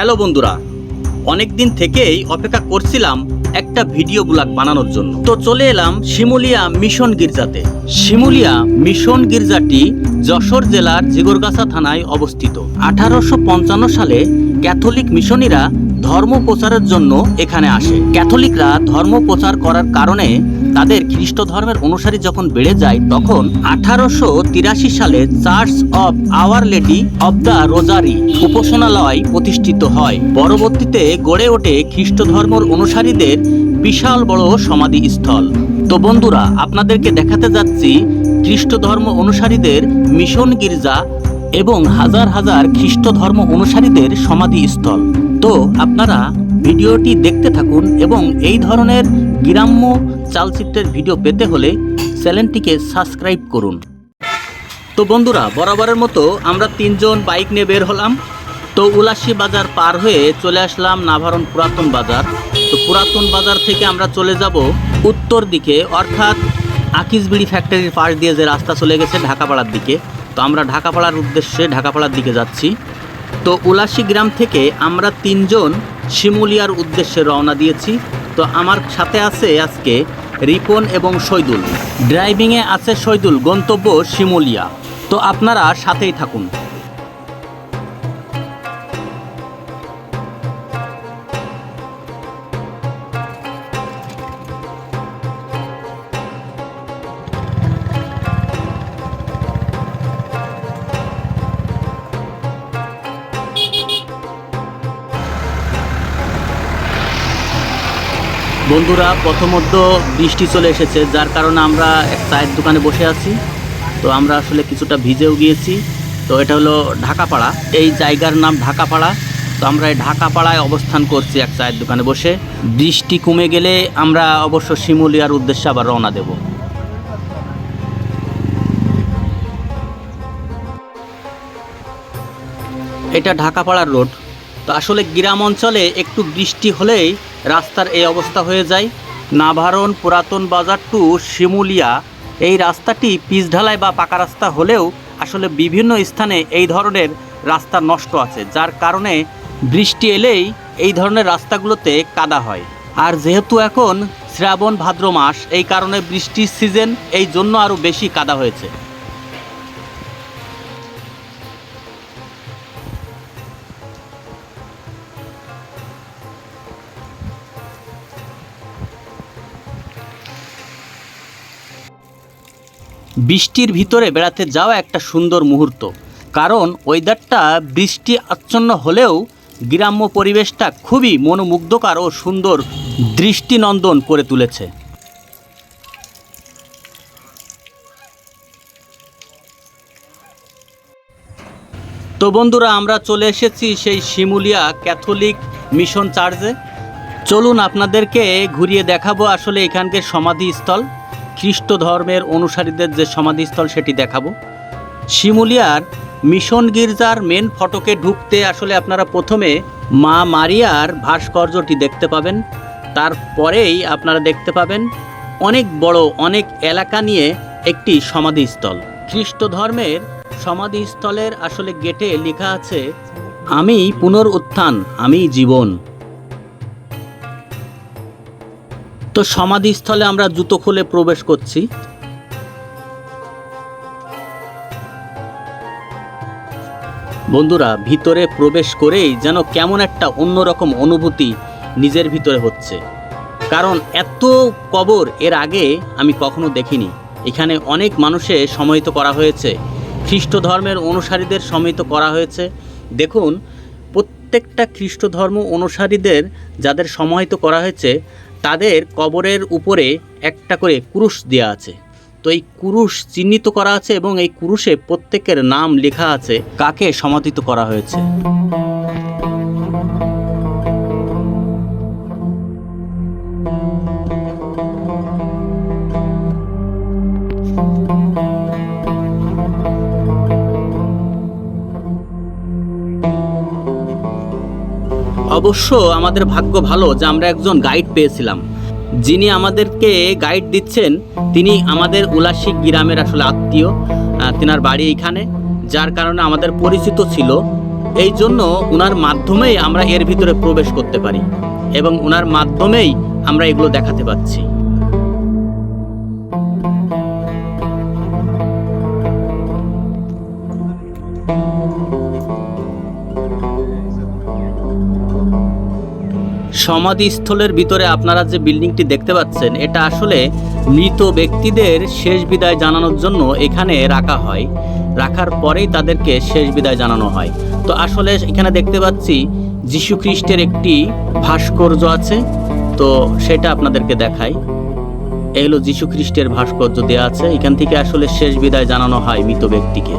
Hello বন্ধুরা, অনেক দিন থেকেই অপেক্ষা করছিলাম একটা ভিডিও ব্লগ বানানোর জন্য। তো চলে এলাম শিমুলিয়া মিশন গির্জাতে। শিমুলিয়া মিশন গির্জাটি যশোর জেলার জিগরগাছা থানায় অবস্থিত। 1855 সালে ক্যাথলিক মিশনীরা ধর্ম প্রচারের জন্য এখানে আসে। ক্যাথলিকরা ধর্ম প্রচার করার কারণে তাদের খ্রিস্ট ধর্মের অনুসারী যখন বেড়ে যায়, তখন 1883 সালে Church of Our Lady of the Rosary উপাসনালয় প্রতিষ্ঠিত হয়। পরবর্তীতে গড়ে ওঠে খ্রিস্ট ধর্মের অনুসারীদের বিশাল বড় সমাধিস্থল। তো বন্ধুরা, আপনাদেরকে দেখাতে যাচ্ছি খ্রিস্ট ধর্ম অনুসারীদের মিশন গির্জা এবং হাজার হাজার খ্রিস্ট ধর্ম অনুসারীদের সমাধিস্থল। তো আপনারা ভিডিওটি দেখতে থাকুন এবং এই ধরনের গ্রাম্য চালচিত্রের ভিডিও পেতে হলে চ্যানেলটিকে সাবস্ক্রাইব করুন। তো বন্ধুরা, বরাবরের মতো আমরা তিনজন বাইক নিয়ে বের হলাম। তো উলাসী বাজার পার হয়ে চলে আসলাম নাভারণ পুরাতন বাজার। তো পুরাতন বাজার থেকে আমরা চলে যাব উত্তর দিকে, অর্থাৎ আকিজবিড়ি ফ্যাক্টরির পাশ দিয়ে যে রাস্তা চলে গেছে ঢাকাপাড়ার দিকে। তো আমরা ঢাকাপাড়ার উদ্দেশ্যে ঢাকাপাড়ার দিকে যাচ্ছি। তো উলাসী গ্রাম থেকে আমরা তিনজন শিমুলিয়ার উদ্দেশ্যে রওনা দিয়েছি। তো আমার সাথে আছে আজকে রিপন এবং শহীদুল। ড্রাইভিংয়ে আছে শহীদুল, গন্তব্য শিমুলিয়া। তো আপনারা সাথেই থাকুন। বন্ধুরা, প্রথমত বৃষ্টি চলে এসেছে, যার কারণে আমরা এক চায়ের দোকানে বসে আছি। তো আমরা আসলে কিছুটা ভিজেও গিয়েছি। তো এটা হলো ঢাকাপাড়া, এই জায়গার নাম ঢাকাপাড়া। তো আমরা এই ঢাকাপাড়ায় অবস্থান করছি এক চায়ের দোকানে বসে। বৃষ্টি কমে গেলে আমরা অবশ্য শিমুলিয়ার উদ্দেশ্যে আবার রওনা দেব। এটা ঢাকাপাড়ার রোড। তো আসলে গ্রাম অঞ্চলে একটু বৃষ্টি হলেই রাস্তার এই অবস্থা হয়ে যায়। নাভারণ পুরাতন বাজার টু শিমুলিয়া এই রাস্তাটি পিচ ঢালাই বা পাকা রাস্তা হলেও আসলে বিভিন্ন স্থানে এই ধরনের রাস্তা নষ্ট আছে, যার কারণে বৃষ্টি এলেই এই ধরনের রাস্তাগুলোতে কাদা হয়। আর যেহেতু এখন শ্রাবণ ভাদ্র মাস, এই কারণে বৃষ্টির সিজন, এই জন্য আরও বেশি কাদা হয়েছে। বৃষ্টির ভিতরে বেড়াতে যাওয়া একটা সুন্দর মুহূর্ত, কারণ ওয়েদারটা বৃষ্টি আচ্ছন্ন হলেও গ্রাম্য পরিবেশটা খুবই মনোমুগ্ধকর ও সুন্দর দৃষ্টিনন্দন করে তুলেছে। তো বন্ধুরা, আমরা চলে এসেছি সেই শিমুলিয়া ক্যাথলিক মিশন চার্চে। চলুন আপনাদেরকে ঘুরিয়ে দেখাবো আসলে এখানকার সমাধিস্থল, খ্রিস্ট ধর্মের অনুসারীদের যে সমাধিস্থল সেটি দেখাবো। শিমুলিয়ার মিশন গির্জার মেন ফটকে ঢুকতে আসলে আপনারা প্রথমে মা মারিয়ার ভাস্কর্যটি দেখতে পাবেন। তারপরেই আপনারা দেখতে পাবেন অনেক বড়, অনেক এলাকা নিয়ে একটি সমাধিস্থল। খ্রিস্ট ধর্মের সমাধিস্থলের আসলে গেটে লেখা আছে, আমি পুনরুত্থান, আমি জীবন। তো সমাধিস্থলে আমরা জুতো খুলে প্রবেশ করছি। বন্ধুরা, ভিতরে প্রবেশ করেই যেন কেমন একটা অন্যরকম অনুভূতি নিজের ভিতরে হচ্ছে, কারণ এত কবর এর আগে আমি কখনো দেখিনি। এখানে অনেক মানুষের সমাহিত করা হয়েছে, খ্রিস্ট ধর্মের অনুসারীদের সমাহিত করা হয়েছে। দেখুন, প্রত্যেকটা খ্রিস্ট ধর্ম অনুসারীদের যাদের সমাহিত করা হয়েছে তাদের কবরের উপরে একটা করে ক্রুশ দেওয়া আছে। তো এই ক্রুশ চিহ্নিত করা আছে এবং এই ক্রুশে প্রত্যেকের নাম লেখা আছে, কাকে সমাহিত করা হয়েছে। অবশ্য আমাদের ভাগ্য ভালো যে আমরা একজন গাইড পেয়েছিলাম। যিনি আমাদেরকে গাইড দিচ্ছেন তিনি আমাদের উলাসী গ্রামের আসলে আত্মীয়, তিনার বাড়ি এখানে, যার কারণে আমাদের পরিচিত ছিল। এই জন্য উনার মাধ্যমেই আমরা এর ভিতরে প্রবেশ করতে পারি এবং উনার মাধ্যমেই আমরা এগুলো দেখাতে পাচ্ছি। সমাধিস্থলের ভিতরে আপনারা যে বিল্ডিংটি দেখতে পাচ্ছেন, এটা আসলে মৃত ব্যক্তিদের শেষ বিদায় জানানোর জন্য এখানে রাখা হয়। রাখার পরেই তাদেরকে শেষ বিদায় জানানো হয়। তো আসলে এখানে দেখতে পাচ্ছি যীশু খ্রিস্টের একটি ভাস্কর্য আছে, তো সেটা আপনাদেরকে দেখাই। এই হলো যীশু খ্রিস্টের ভাস্কর্য দেওয়া আছে। এখান থেকে আসলে শেষ বিদায় জানানো হয় মৃত ব্যক্তিকে।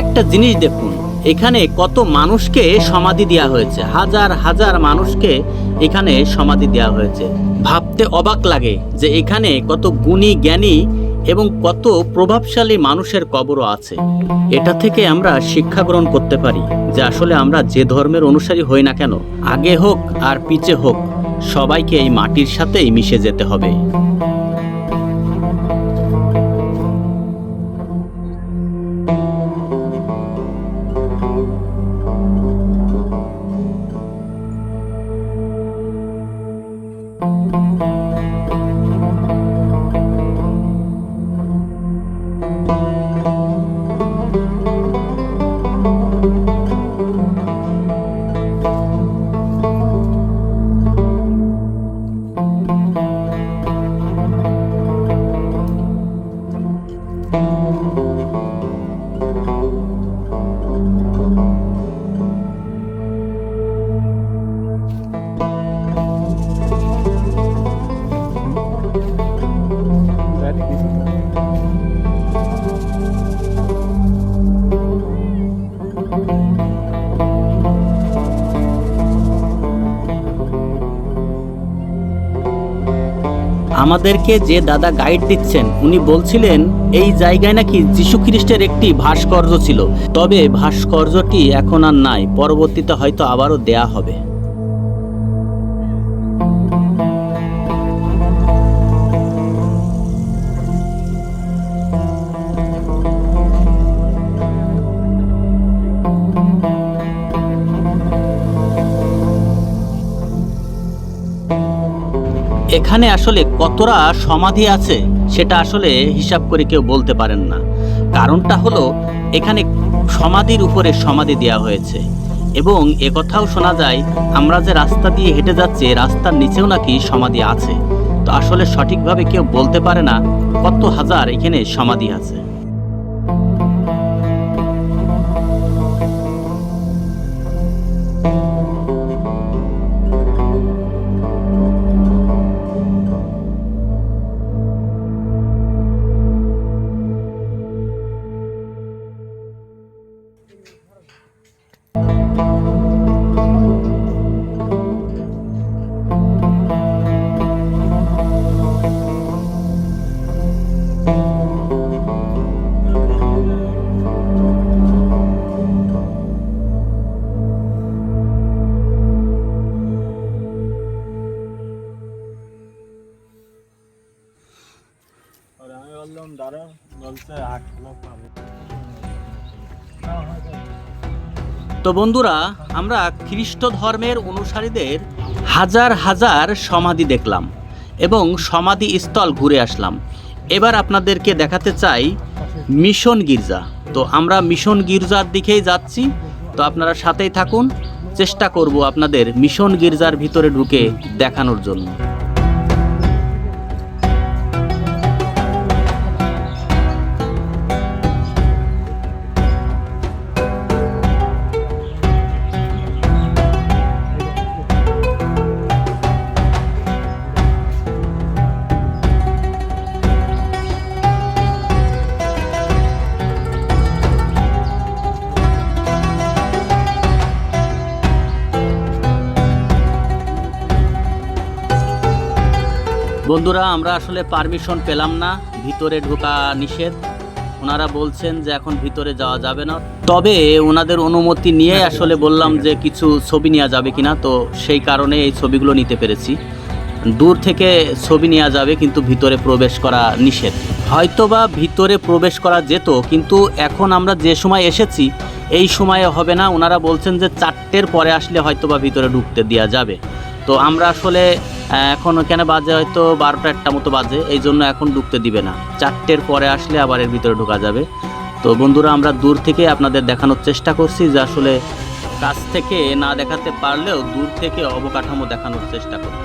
একটা জিনিস দেখুন, এখানে কত মানুষকে সমাধি দেওয়া হয়েছে, হাজার হাজার মানুষকে এখানে সমাধি দেওয়া হয়েছে। ভাবতে অবাক লাগে যে এখানে কত গুণী জ্ঞানী এবং কত প্রভাবশালী মানুষের কবরও আছে। এটা থেকে আমরা শিক্ষা গ্রহণ করতে পারি যে আসলে আমরা যে ধর্মের অনুসারী হই না কেন, আগে হোক আর পিছে হোক, সবাইকে এই মাটির সাথেই মিশে যেতে হবে। আমাদেরকে যে দাদা গাইড দিচ্ছেন উনি বলছিলেন এই জায়গায় নাকি যীশু খ্রিস্টের একটি ভাস্কর্য ছিল, তবে ভাস্কর্যটি এখন আর নাই, পরবর্তীতে হয়তো আবারও দেয়া হবে। এখানে আসলে কতটা সমাধি আছে সেটা আসলে হিসাব করে কেউ বলতে পারেন না। কারণটা হলো এখানে সমাধির উপরে সমাধি দেওয়া হয়েছে এবং একথাও শোনা যায় আমরা যে রাস্তা দিয়ে হেঁটে যাচ্ছি রাস্তার নিচেও নাকি সমাধি আছে। তো আসলে সঠিকভাবে কেউ বলতে পারে না কত হাজার এখানে সমাধি আছে। তো বন্ধুরা, আমরা খ্রিস্ট ধর্মের অনুসারীদের হাজার হাজার সমাধি দেখলাম এবং সমাধি স্থল ঘুরে আসলাম। এবার আপনাদেরকে দেখাতে চাই মিশন গির্জা। তো আমরা মিশন গির্জার দিকেই যাচ্ছি, তো আপনারা সাথেই থাকুন, চেষ্টা করব আপনাদের মিশন গির্জার ভিতরে ঢুকে দেখানোর জন্য। বন্ধুরা, আমরা আসলে পারমিশন পেলাম না, ভিতরে ঢোকা নিষেধ। ওনারা বলছেন যে এখন ভিতরে যাওয়া যাবে না, তবে ওনাদের অনুমতি নিয়ে আসলে বললাম যে কিছু ছবি নেওয়া যাবে কিনা, তো সেই কারণে এই ছবিগুলো নিতে পেরেছি। দূর থেকে ছবি নেওয়া যাবে, কিন্তু ভিতরে প্রবেশ করা নিষেধ। হয়তোবা ভিতরে প্রবেশ করা যেত, কিন্তু এখন আমরা যে সময় এসেছি এই সময়ে হবে না। ওনারা বলছেন যে 4টের পরে আসলে হয়তোবা ভিতরে ঢুকতে দেওয়া যাবে। তো আমরা আসলে এখন ওখানে বাজে হয়তো 12টা 1টা মতো বাজে, এই জন্য এখন ঢুকতে দিবে না। 4টের পরে আসলে আবার এর ভিতরে ঢোকা যাবে। তো বন্ধুরা, আমরা দূর থেকে আপনাদের দেখানোর চেষ্টা করছি, যে আসলে কাছ থেকে না দেখাতে পারলেও দূর থেকে অবকাঠামো দেখানোর চেষ্টা করি।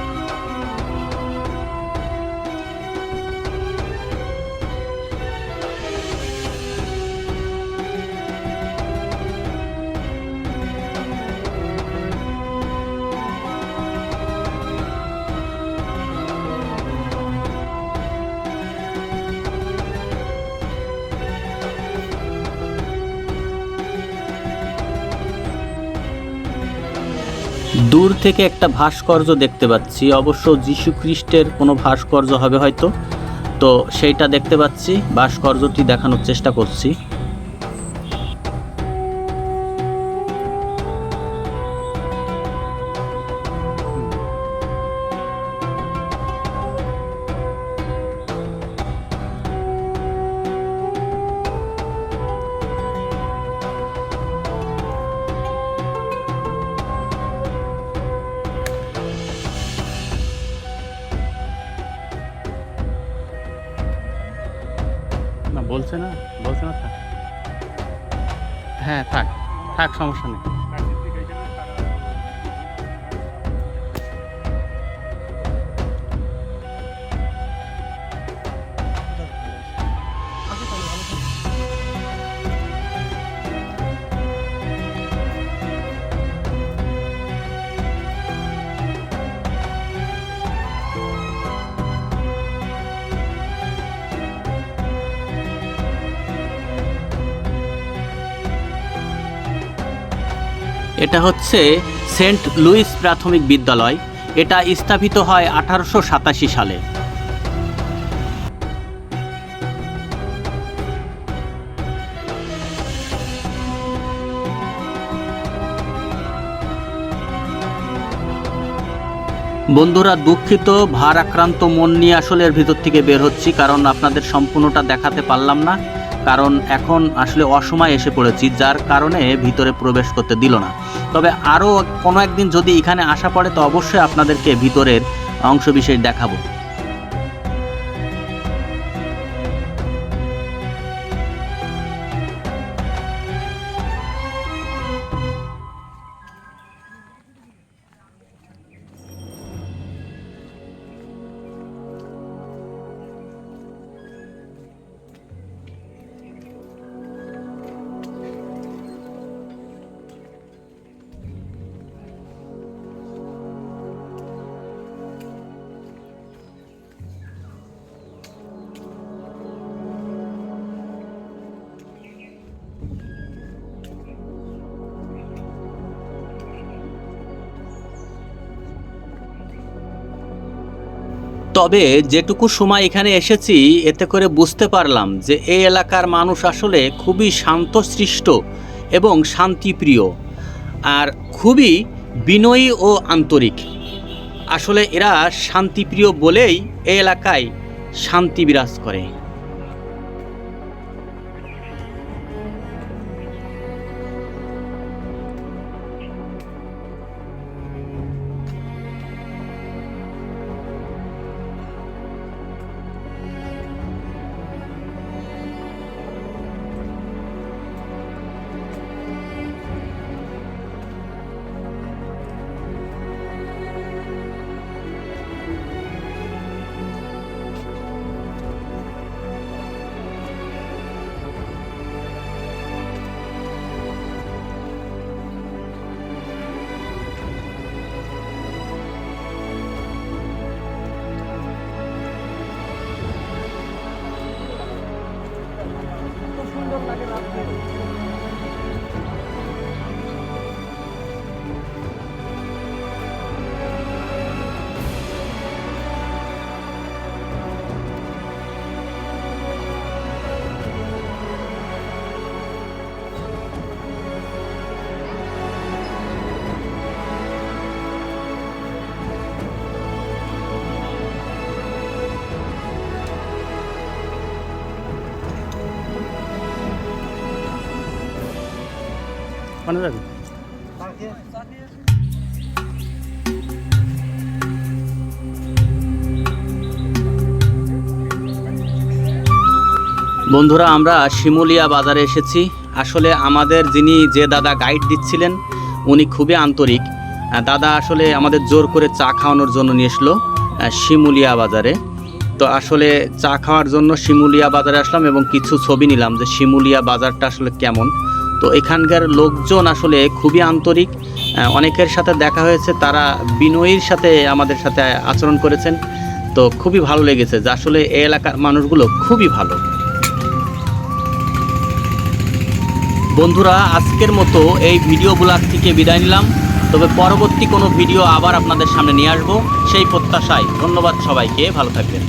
দূর থেকে একটা ভাস্কর্য দেখতে পাচ্ছি, অবশ্য যীশু খ্রিস্টের কোনো ভাস্কর্য হবে হয়তো, তো সেইটা দেখতে পাচ্ছি, ভাস্কর্যটি দেখানোর চেষ্টা করছি। না, বলছে না থাক। হ্যাঁ, থাক থাক, সমস্যা নেই। এটা হচ্ছে সেন্ট লুইস প্রাথমিক বিদ্যালয়। এটা স্থাপিত হয় 1887 সালে। বন্ধুরা, দুঃখিত, ভারাক্রান্ত মন নিয়ে আসলে এর ভিতর থেকে বের হচ্ছি, কারণ আপনাদের সম্পূর্ণটা দেখাতে পারলাম না, কারণ এখন আসলে অসময় এসে পড়েছি, যার কারণে ভিতরে প্রবেশ করতে দিল না। তবে আরও কোনো একদিন যদি এখানে আসা পড়ে, তো অবশ্যই আপনাদেরকে ভিতরের অংশবিশেষ দেখাবো। তবে যেটুকু সময় এখানে এসেছি, এতে করে বুঝতে পারলাম যে এই এলাকার মানুষ আসলে খুবই শান্তশিষ্ট এবং শান্তিপ্রিয়, আর খুবই বিনয়ী ও আন্তরিক। আসলে এরা শান্তিপ্রিয় বলেই এই এলাকায় শান্তি বিরাজ করে। ওখানে যাবি? বন্ধুরা, আমরা শিমুলিয়া বাজারে এসেছি। আসলে আমাদের যে দাদা গাইড দিচ্ছিলেন উনি খুবই আন্তরিক। দাদা আসলে আমাদের জোর করে চা খাওয়ানোর জন্য নিয়ে এসলো শিমুলিয়া বাজারে। তো আসলে চা খাওয়ার জন্য শিমুলিয়া বাজারে আসলাম এবং কিছু ছবি নিলাম যে শিমুলিয়া বাজারটা আসলে কেমন। তো এখানকার লোকজন আসলে খুবই আন্তরিক। অনেকের সাথে দেখা হয়েছে, তারা বিনয়ীর সাথে আমাদের সাথে আচরণ করেছেন। তো খুবই ভালো লেগেছে যে আসলে এই এলাকার মানুষগুলো খুবই ভালো। বন্ধুরা, আজকের মতো এই ভিডিও ব্লগ থেকে বিদায় নিলাম। তবে পরবর্তী কোনো ভিডিও আবার আপনাদের সামনে নিয়ে আসবো, সেই প্রত্যাশায়। ধন্যবাদ সবাইকে, ভালো থাকবেন।